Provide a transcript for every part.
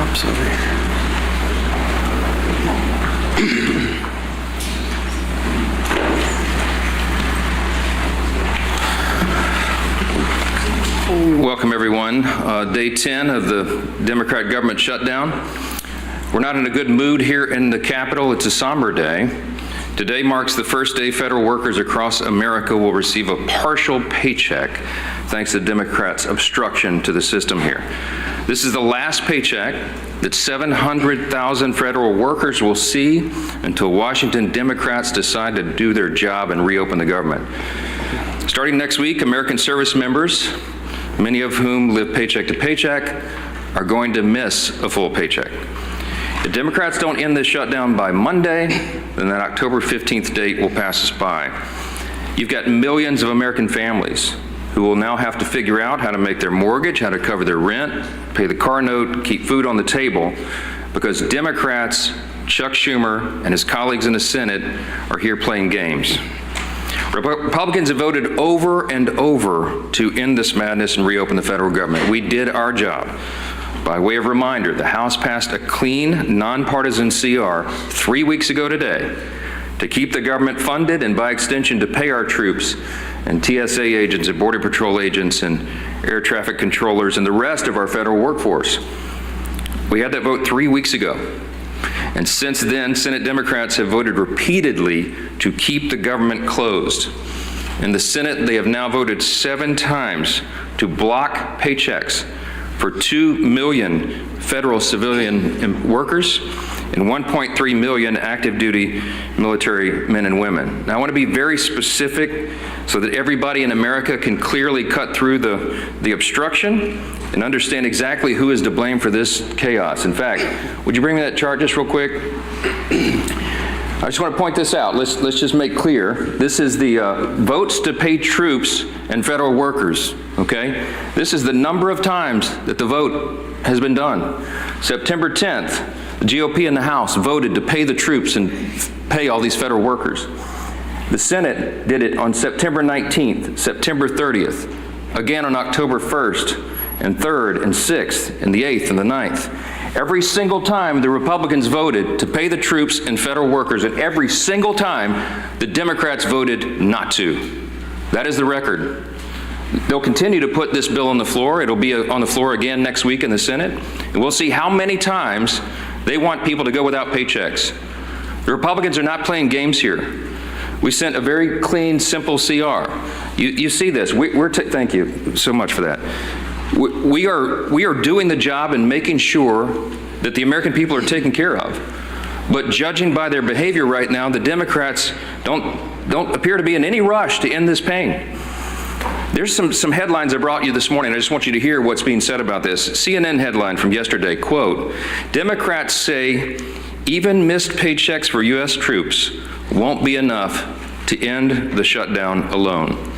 Trump's over here. Welcome, everyone. Day 10 of the Democrat government shutdown. We're not in a good mood here in the Capitol. It's a somber day. Today marks the first day federal workers across America will receive a partial paycheck thanks to Democrats' obstruction to the system here. This is the last paycheck that 700,000 federal workers will see until Washington Democrats decide to do their job and reopen the government. Starting next week, American service members, many of whom live paycheck to paycheck, are going to miss a full paycheck. If Democrats don't end this shutdown by Monday, then that October 15th date will pass us by. You've got millions of American families who will now have to figure out how to make their mortgage, how to cover their rent, pay the car note, keep food on the table, because Democrats, Chuck Schumer and his colleagues in the Senate are here playing games. Republicans have voted over and over to end this madness and reopen the federal government. We did our job. By way of reminder, the House passed a clean, nonpartisan CR 3 weeks ago today to keep the government funded and, by extension, to pay our troops and TSA agents and Border Patrol agents and air traffic controllers and the rest of our federal workforce. We had that vote 3 weeks ago. And since then, Senate Democrats have voted repeatedly to keep the government closed. In the Senate, they have now voted 7 times to block paychecks for 2 million federal civilian workers and 1.3 million active duty military men and women. Now, I want to be very specific so that everybody in America can clearly cut through the obstruction and understand exactly who is to blame for this chaos. In fact, would you bring me that chart just real quick? I just want to point this out. Let's just make clear. This is the votes to pay troops and federal workers, okay? This is the number of times that the vote has been done. September 10th, the GOP in the House voted to pay the troops and pay all these federal workers. The Senate did it on September 19th, September 30th, again on October 1st, and 3rd, and 6th, and the 8th, and the 9th. Every single time the Republicans voted to pay the troops and federal workers, and every single time the Democrats voted not to. That is the record. They'll continue to put this bill on the floor. It'll be on the floor again next week in the Senate, and we'll see how many times they want people to go without paychecks. The Republicans are not playing games here. We sent a very clean, simple CR. You see this. Thank you so much for that. We are doing the job and making sure that the American people are taken care of. But judging by their behavior right now, the Democrats don't appear to be in any rush to end this pain. There's some headlines I brought you this morning. I just want you to hear what's being said about this. CNN headline from yesterday, quote, Democrats say even missed paychecks for U.S. troops won't be enough to end the shutdown alone.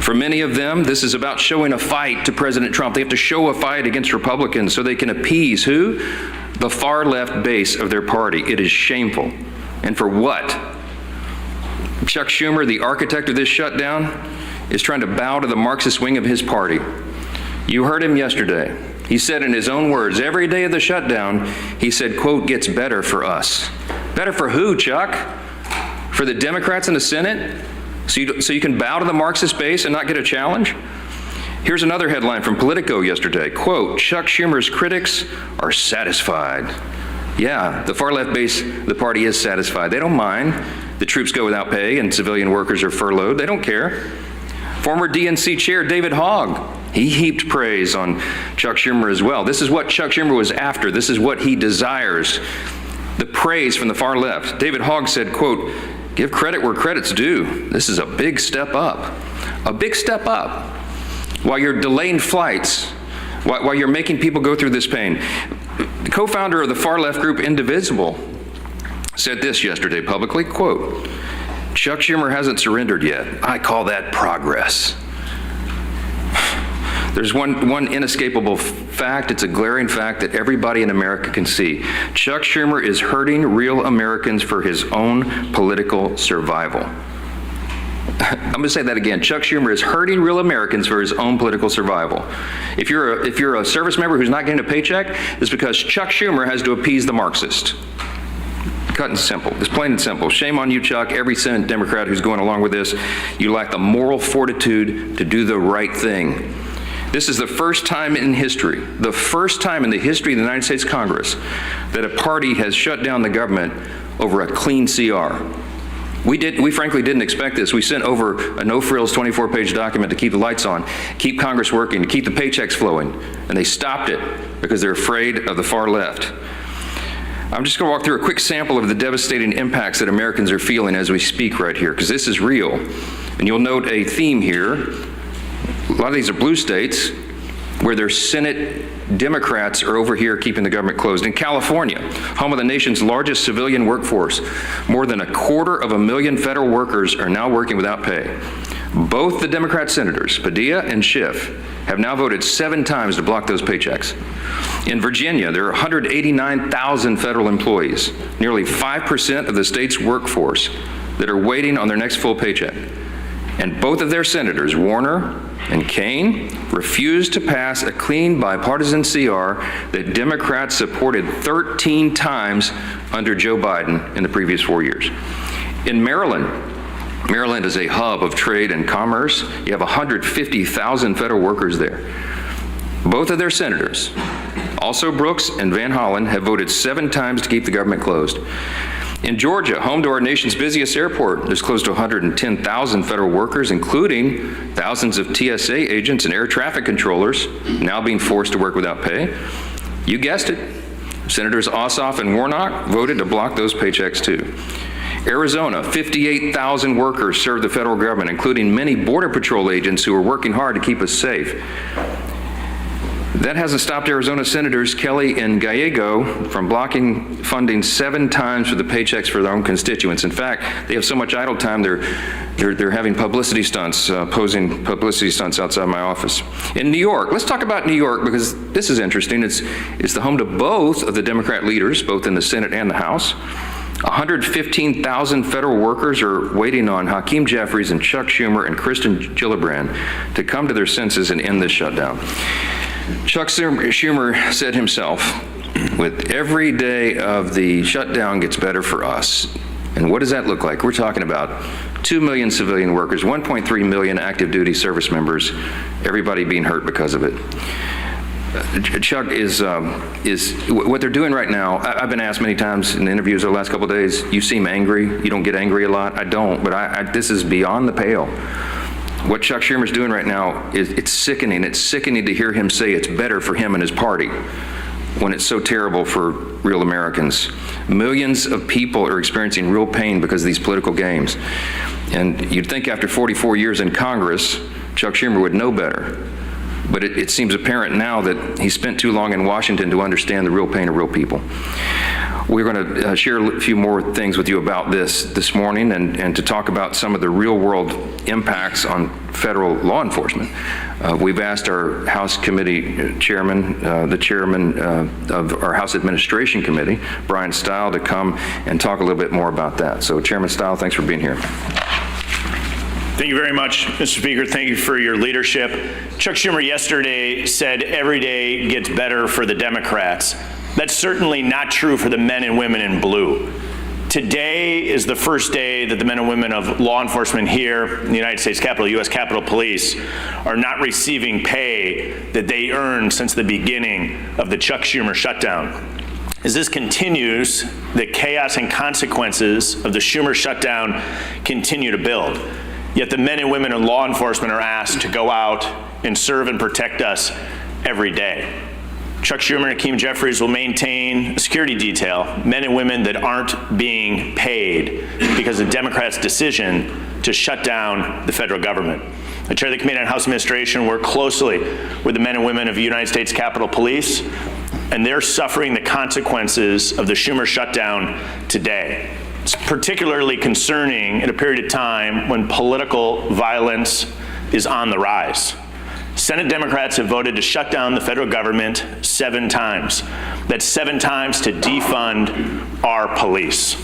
For many of them, this is about showing a fight to President Trump. They have to show a fight against Republicans so they can appease who? The far left base of their party. It is shameful. And for what? Chuck Schumer, the architect of this shutdown, is trying to bow to the Marxist wing of his party. You heard him yesterday. He said in his own words, every day of the shutdown, he said, quote, gets better for us. Better for who, Chuck? For the Democrats in the Senate? So you can bow to the Marxist base and not get a challenge? Here's another headline from Politico yesterday. Quote, Chuck Schumer's critics are satisfied. Yeah, the far left base of the party is satisfied. They don't mind. The troops go without pay and civilian workers are furloughed. They don't care. Former DNC chair David Hogg, he heaped praise on Chuck Schumer as well. This is what Chuck Schumer was after. This is what he desires. The praise from the far left. David Hogg said, quote, give credit where credit's due. This is a big step up. A big step up. While you're delaying flights, while you're making people go through this pain. The co-founder of the far left group Indivisible said this yesterday publicly, quote, Chuck Schumer hasn't surrendered yet. I call that progress. There's one inescapable fact. It's a glaring fact that everybody in America can see. Chuck Schumer is hurting real Americans for his own political survival. I'm going to say that again. Chuck Schumer is hurting real Americans for his own political survival. If you're a service member who's not getting a paycheck, it's because Chuck Schumer has to appease the Marxist. Cut and simple. It's plain and simple. Shame on you, Chuck. Every Senate Democrat who's going along with this, you lack the moral fortitude to do the right thing. This is the first time in history, the first time in the history of the United States Congress, that a party has shut down the government over a clean CR. We frankly didn't expect this. We sent over a no-frills 24-page document to keep the lights on, keep Congress working, to keep the paychecks flowing, and they stopped it because they're afraid of the far left. I'm just going to walk through a quick sample of the devastating impacts that Americans are feeling as we speak right here, because this is real. And you'll note a theme here. A lot of these are blue states where their Senate Democrats are over here keeping the government closed. In California, home of the nation's largest civilian workforce, more than 250,000 federal workers are now working without pay. Both the Democrat senators, Padilla and Schiff, have now voted 7 times to block those paychecks. In Virginia, there are 189,000 federal employees, nearly 5% of the state's workforce, that are waiting on their next full paycheck. And both of their senators, Warner and Kaine, refused to pass a clean bipartisan CR that Democrats supported 13 times under Joe Biden in the previous 4 years. In Maryland is a hub of trade and commerce. You have 150,000 federal workers there. Both of their senators, also Brooks and Van Hollen, have voted 7 times to keep the government closed. In Georgia, home to our nation's busiest airport, there's close to 110,000 federal workers, including thousands of TSA agents and air traffic controllers, now being forced to work without pay. You guessed it. Senators Ossoff and Warnock voted to block those paychecks too. Arizona, 58,000 workers serve the federal government, including many Border Patrol agents who are working hard to keep us safe. That hasn't stopped Arizona Senators Kelly and Gallego from blocking funding 7 times for the paychecks for their own constituents. In fact, they have so much idle time, they're having publicity stunts, posing publicity stunts outside my office. In New York, let's talk about New York, because this is interesting. It's the home to both of the Democrat leaders, both in the Senate and the House. 115,000 federal workers are waiting on Hakeem Jeffries and Chuck Schumer and Kristen Gillibrand to come to their senses and end this shutdown. Chuck Schumer said himself, with every day of the shutdown gets better for us. And what does that look like? We're talking about 2 million civilian workers, 1.3 million active duty service members, everybody being hurt because of it. Chuck is what they're doing right now. I've been asked many times in interviews over the last couple of days, you seem angry, you don't get angry a lot. I don't, but this is beyond the pale. What Chuck Schumer's doing right now it's sickening. It's sickening to hear him say it's better for him and his party when it's so terrible for real Americans. Millions of people are experiencing real pain because of these political games. And you'd think after 44 years in Congress, Chuck Schumer would know better. But it seems apparent now that he spent too long in Washington to understand the real pain of real people. We're going to share a few more things with you about this morning and to talk about some of the real world impacts on federal law enforcement. We've asked our House Committee Chairman, the Chairman of our House Administration Committee, Brian Stile, to come and talk a little bit more about that. So Chairman Stile, thanks for being here. Thank you very much, Mr. Speaker. Thank you for your leadership. Chuck Schumer yesterday said every day gets better for the Democrats. That's certainly not true for the men and women in blue. Today is the first day that the men and women of law enforcement here in the United States Capitol, U.S. Capitol Police, are not receiving pay that they earned since the beginning of the Chuck Schumer shutdown. As this continues, the chaos and consequences of the Schumer shutdown continue to build. Yet the men and women in law enforcement are asked to go out and serve and protect us every day. Chuck Schumer and Hakeem Jeffries will maintain a security detail, men and women that aren't being paid because of Democrats' decision to shut down the federal government. I chair the Committee on House Administration, work closely with the men and women of the United States Capitol Police, and they're suffering the consequences of the Schumer shutdown today. It's particularly concerning in a period of time when political violence is on the rise. Senate Democrats have voted to shut down the federal government 7 times. That's 7 times to defund our police.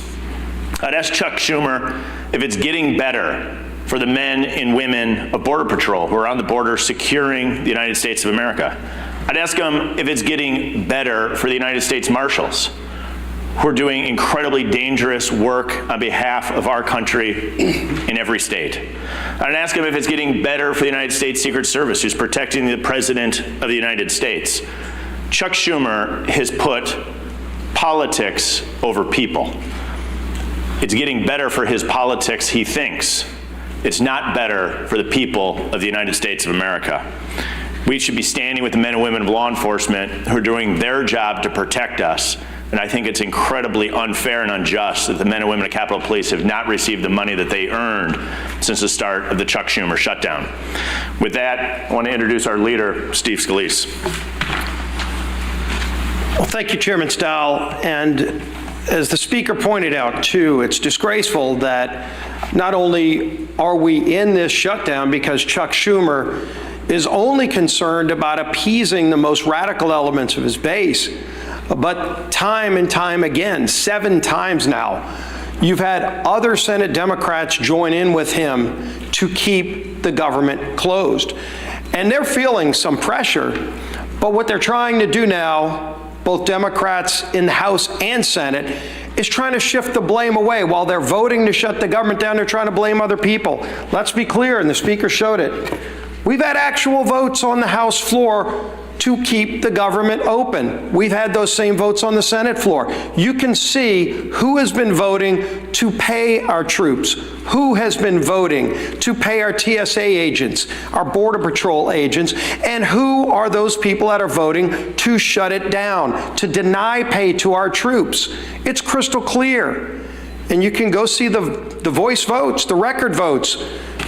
I'd ask Chuck Schumer if it's getting better for the men and women of Border Patrol who are on the border securing the United States of America. I'd ask him if it's getting better for the United States Marshals who are doing incredibly dangerous work on behalf of our country in every state. I'd ask him if it's getting better for the United States Secret Service who's protecting the President of the United States. Chuck Schumer has put politics over people. It's getting better for his politics, he thinks. It's not better for the people of the United States of America. We should be standing with the men and women of law enforcement who are doing their job to protect us. And I think it's incredibly unfair and unjust that the men and women of Capitol Police have not received the money that they earned since the start of the Chuck Schumer shutdown. With that, I want to introduce our leader, Steve Scalise. Well, thank you, Chairman Stahl. And as the Speaker pointed out, too, it's disgraceful that not only are we in this shutdown because Chuck Schumer is only concerned about appeasing the most radical elements of his base, but time and time again, 7 times now, you've had other Senate Democrats join in with him to keep the government closed. And they're feeling some pressure, but what they're trying to do now, both Democrats in the House and Senate, is trying to shift the blame away. While they're voting to shut the government down, they're trying to blame other people. Let's be clear, and the Speaker showed it. We've had actual votes on the House floor to keep the government open. We've had those same votes on the Senate floor. You can see who has been voting to pay our troops, who has been voting to pay our TSA agents, our Border Patrol agents, and who are those people that are voting to shut it down, to deny pay to our troops. It's crystal clear. And you can go see the voice votes, the record votes.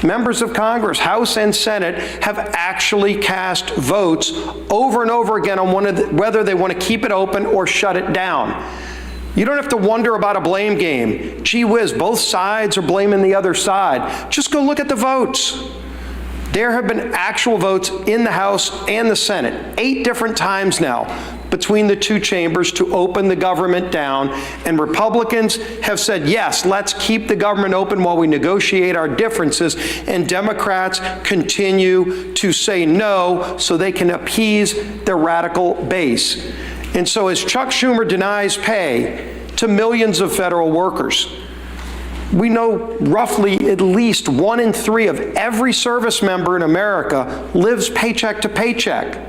Members of Congress, House and Senate, have actually cast votes over and over again on whether they want to keep it open or shut it down. You don't have to wonder about a blame game. Gee whiz, both sides are blaming the other side. Just go look at the votes. There have been actual votes in the House and the Senate, 8 different times now, between the 2 chambers to open the government down, and Republicans have said, yes, let's keep the government open while we negotiate our differences, and Democrats continue to say no so they can appease their radical base. And so as Chuck Schumer denies pay to millions of federal workers, we know roughly at least 1 in 3 of every service member in America lives paycheck to paycheck.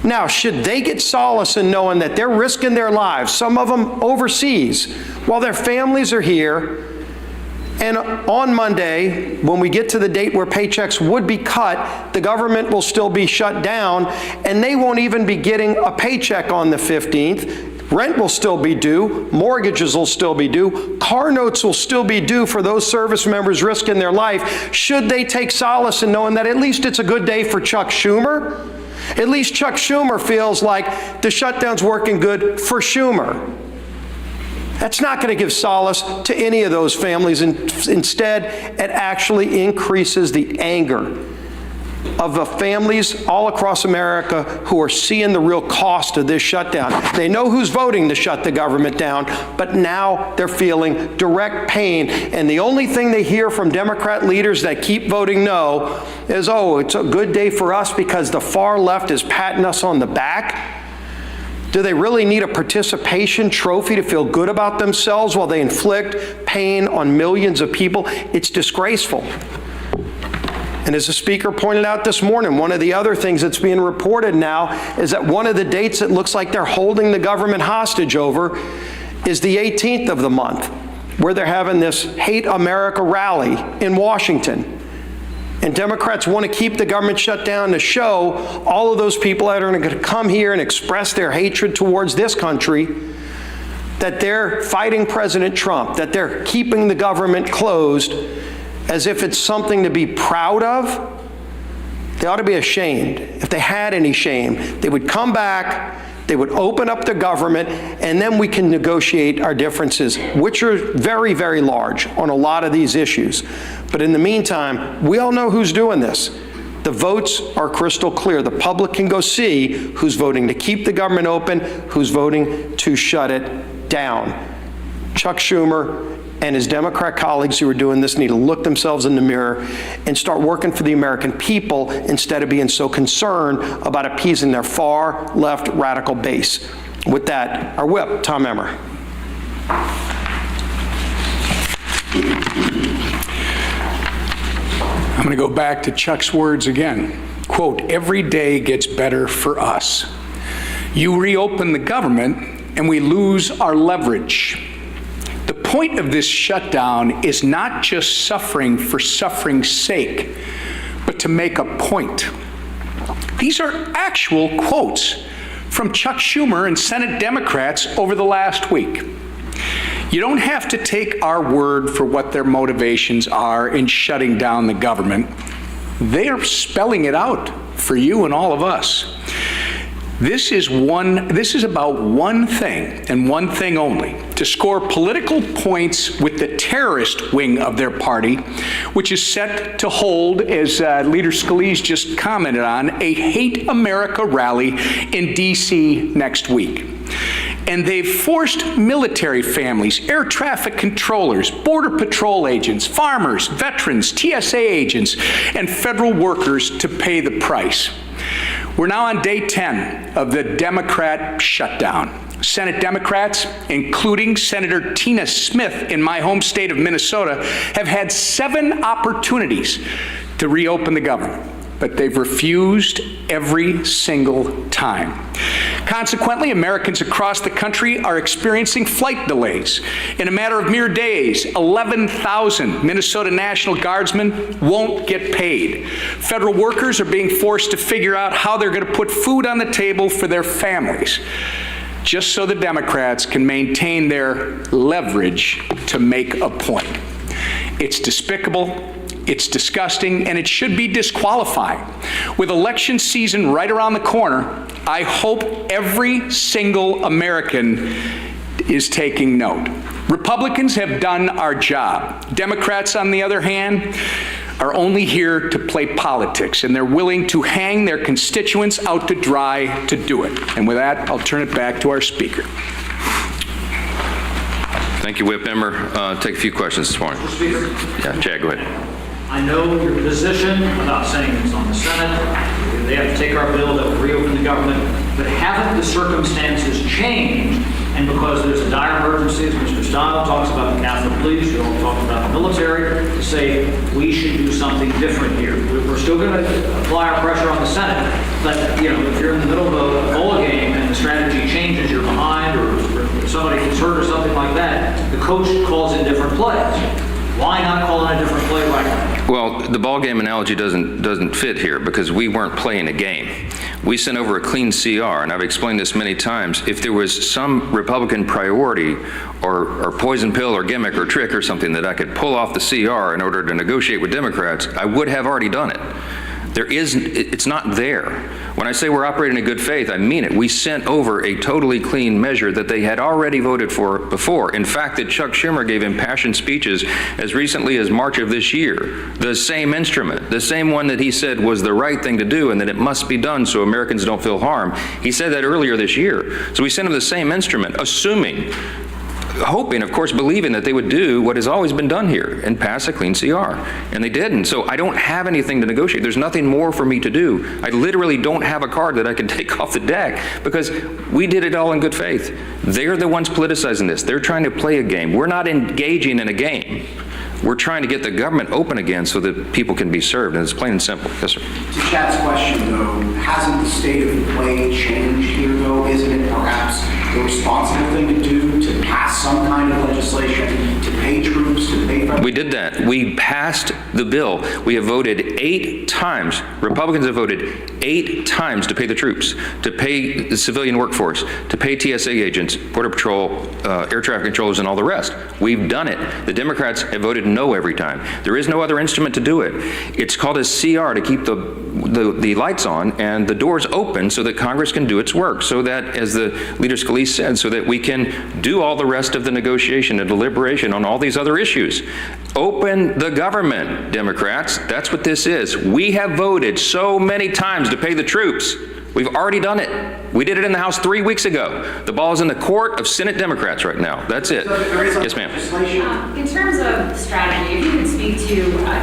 Now, should they get solace in knowing that they're risking their lives, some of them overseas, while their families are here, and on Monday, when we get to the date where paychecks would be cut, the government will still be shut down, and they won't even be getting a paycheck on the 15th. Rent will still be due, mortgages will still be due, car notes will still be due for those service members risking their life. Should they take solace in knowing that at least it's a good day for Chuck Schumer? At least Chuck Schumer feels like the shutdown's working good for Schumer. That's not going to give solace to any of those families. Instead, it actually increases the anger of the families all across America who are seeing the real cost of this shutdown. They know who's voting to shut the government down, but now they're feeling direct pain. And the only thing they hear from Democrat leaders that keep voting no is, oh, it's a good day for us because the far left is patting us on the back. Do they really need a participation trophy to feel good about themselves while they inflict pain on millions of people? It's disgraceful. And as the Speaker pointed out this morning, one of the other things that's being reported now is that one of the dates that looks like they're holding the government hostage over is the 18th of the month, where they're having this Hate America rally in Washington. And Democrats want to keep the government shut down to show all of those people that are going to come here and express their hatred towards this country that they're fighting President Trump, that they're keeping the government closed, as if it's something to be proud of. They ought to be ashamed. If they had any shame, they would come back, they would open up the government, and then we can negotiate our differences, which are very, very large on a lot of these issues. But in the meantime, we all know who's doing this. The votes are crystal clear. The public can go see who's voting to keep the government open, who's voting to shut it down. Chuck Schumer and his Democrat colleagues who are doing this need to look themselves in the mirror and start working for the American people instead of being so concerned about appeasing their far left radical base. With that, our whip, Tom Emmer. I'm going to go back to Chuck's words again. Quote, every day gets better for us. You reopen the government and we lose our leverage. The point of this shutdown is not just suffering for suffering's sake, but to make a point. These are actual quotes from Chuck Schumer and Senate Democrats over the last week. You don't have to take our word for what their motivations are in shutting down the government. They are spelling it out for you and all of us. This is about one thing and one thing only: to score political points with the terrorist wing of their party, which is set to hold, as Leader Scalise just commented on, a Hate America rally in D.C. next week. And they've forced military families, air traffic controllers, border patrol agents, farmers, veterans, TSA agents, and federal workers to pay the price. We're now on day 10 of the Democrat shutdown. Senate Democrats, including Senator Tina Smith in my home state of Minnesota, have had 7 opportunities to reopen the government, but they've refused every single time. Consequently, Americans across the country are experiencing flight delays. In a matter of mere days, 11,000 Minnesota National Guardsmen won't get paid. Federal workers are being forced to figure out how they're going to put food on the table for their families, just so the Democrats can maintain their leverage to make a point. It's despicable. It's disgusting, and it should be disqualifying. With election season right around the corner, I hope every single American is taking note. Republicans have done our job. Democrats, on the other hand, are only here to play politics, and they're willing to hang their constituents out to dry to do it. And with that, I'll turn it back to our Speaker. Thank you, Whip Emmer. Take a few questions this morning. Mr. Speaker? Yeah, Chad, go ahead. I know your position about saying it's on the Senate. They have to take our bill that will reopen the government. But haven't the circumstances changed? And because there's a dire emergency, as Mr. Stein talks about the Capitol Police, you all talk about the military, to say we should do something different here. We're still going to apply our pressure on the Senate. But, if you're in the middle of a bowl game and the strategy changes, you're behind, or somebody gets hurt or something like that, the coach calls in different plays. Why not call in a different play right now? Well, the ball game analogy doesn't fit here because we weren't playing a game. We sent over a clean CR, and I've explained this many times. If there was some Republican priority or poison pill or gimmick or trick or something that I could pull off the CR in order to negotiate with Democrats, I would have already done it. It's not there. When I say we're operating in good faith, I mean it. We sent over a totally clean measure that they had already voted for before. In fact, that Chuck Schumer gave impassioned speeches as recently as March of this year. The same instrument, the same one that he said was the right thing to do and that it must be done so Americans don't feel harm. He said that earlier this year. So we sent him the same instrument, hoping, of course, believing that they would do what has always been done here and pass a clean CR. And they didn't. So I don't have anything to negotiate. There's nothing more for me to do. I literally don't have a card that I can take off the deck because we did it all in good faith. They're the ones politicizing this. They're trying to play a game. We're not engaging in a game. We're trying to get the government open again so that people can be served, and it's plain and simple. Yes, sir. To Chad's question, though, hasn't the state of play changed here, though? Isn't it perhaps the responsible thing to do to pass some kind of legislation to pay troops, to pay federal? We did that. We passed the bill. We have voted 8 times. Republicans have voted 8 times to pay the troops, to pay the civilian workforce, to pay TSA agents, Border Patrol, air traffic controllers, and all the rest. We've done it. The Democrats have voted no every time. There is no other instrument to do it. It's called a CR to keep the lights on and the doors open so that Congress can do its work, so that, as the Leader Scalise said, so that we can do all the rest of the negotiation and deliberation on all these other issues. Open the government, Democrats. That's what this is. We have voted so many times to pay the troops. We've already done it. We did it in the House 3 weeks ago. The ball is in the court of Senate Democrats right now. That's it. Yes, ma'am. In terms of strategy, if you could speak to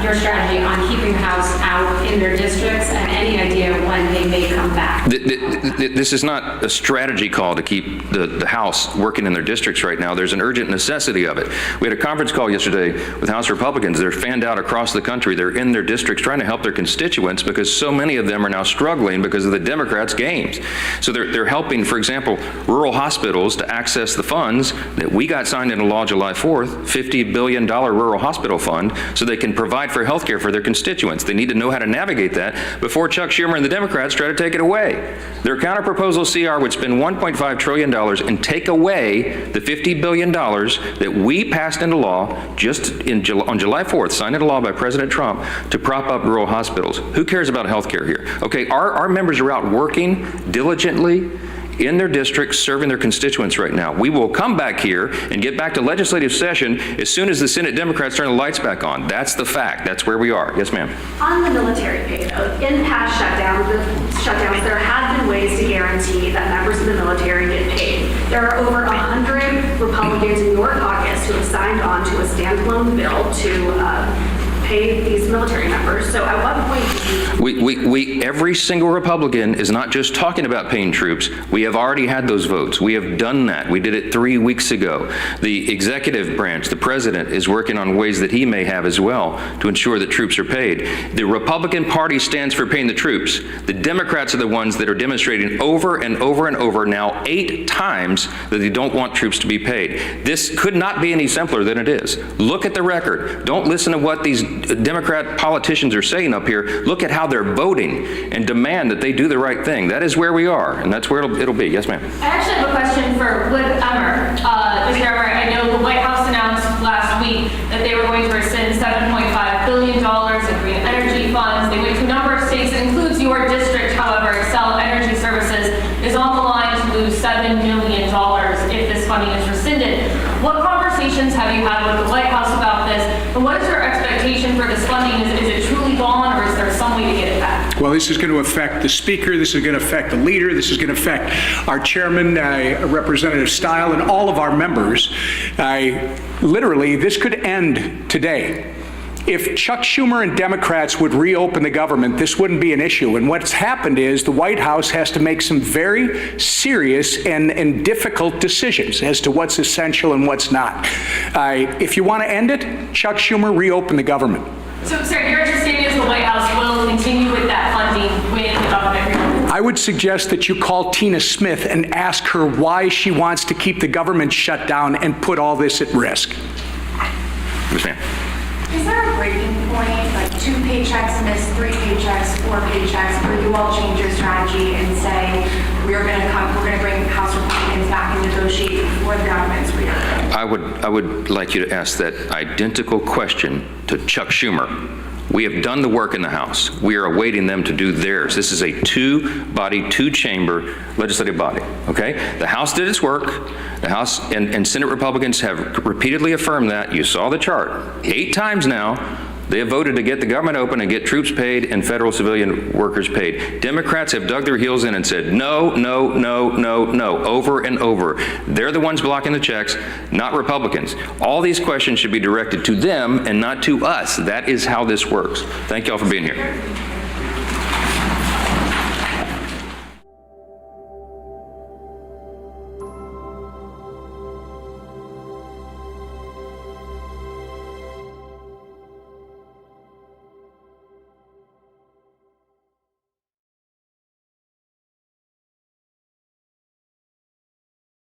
your strategy on keeping the House out in their districts and any idea when they may come back. This is not a strategy call to keep the House working in their districts right now. There's an urgent necessity of it. We had a conference call yesterday with House Republicans. They're fanned out across the country. They're in their districts trying to help their constituents because so many of them are now struggling because of the Democrats' games. So they're helping, for example, rural hospitals to access the funds that we got signed into law July 4th, $50 billion rural hospital fund, so they can provide for health care for their constituents. They need to know how to navigate that before Chuck Schumer and the Democrats try to take it away. Their counterproposal CR would spend $1.5 trillion and take away the $50 billion that we passed into law just on July 4th, signed into law by President Trump, to prop up rural hospitals. Who cares about health care here? Okay, our members are out working diligently in their districts, serving their constituents right now. We will come back here and get back to legislative session as soon as the Senate Democrats turn the lights back on. That's the fact. That's where we are. Yes, ma'am. On the military pay, in past shutdowns, there have been ways to guarantee that members of the military get paid. There are over 100 Republicans in your caucus who have signed on to a standalone bill to pay these military members. So at what point do you... Every single Republican is not just talking about paying troops. We have already had those votes. We have done that. We did it 3 weeks ago. The executive branch, the president, is working on ways that he may have as well to ensure that troops are paid. The Republican Party stands for paying the troops. The Democrats are the ones that are demonstrating over and over and over now 8 times that they don't want troops to be paid. This could not be any simpler than it is. Look at the record. Don't listen to what these Democrat politicians are saying up here. Look at how they're voting and demand that they do the right thing. That is where we are, and that's where it'll be. Yes, ma'am. I actually have a question for Whip Emmer. Mr. Emmer, I know the White House announced last week that they were going to rescind $7.5 billion in green energy funds. They went to a number of states. It includes your district, however. Excel Energy Services is on the line to lose $7 million if this funding is rescinded. What conversations have you had with the White House about this, and what is your expectation for this funding? Is it truly gone, or is there some way to get it back? Well, this is going to affect the Speaker, this is going to affect the Leader, this is going to affect our Chairman, Representative Stile, and all of our members. Literally, this could end today. If Chuck Schumer and Democrats would reopen the government, this wouldn't be an issue. And what's happened is the White House has to make some very serious and difficult decisions as to what's essential and what's not. If you want to end it, Chuck Schumer, reopen the government. So, sir, your understanding is the White House will continue with that funding when the government reopens? I would suggest that you call Tina Smith and ask her why she wants to keep the government shut down and put all this at risk. Yes, ma'am. Is there a breaking point, like 2 paychecks missed, 3 paychecks, 4 paychecks, where you all change your strategy and say, we're going to bring House Republicans back and negotiate before the government's reopened? I would like you to ask that identical question to Chuck Schumer. We have done the work in the House. We are awaiting them to do theirs. This is a 2-body, 2-chamber legislative body, okay? The House did its work. The House and Senate Republicans have repeatedly affirmed that. You saw the chart. 8 times now, they have voted to get the government open and get troops paid and federal civilian workers paid. Democrats have dug their heels in and said, no, no, no, no, no, over and over. They're the ones blocking the checks, not Republicans. All these questions should be directed to them and not to us. That is how this works. Thank you all for being here.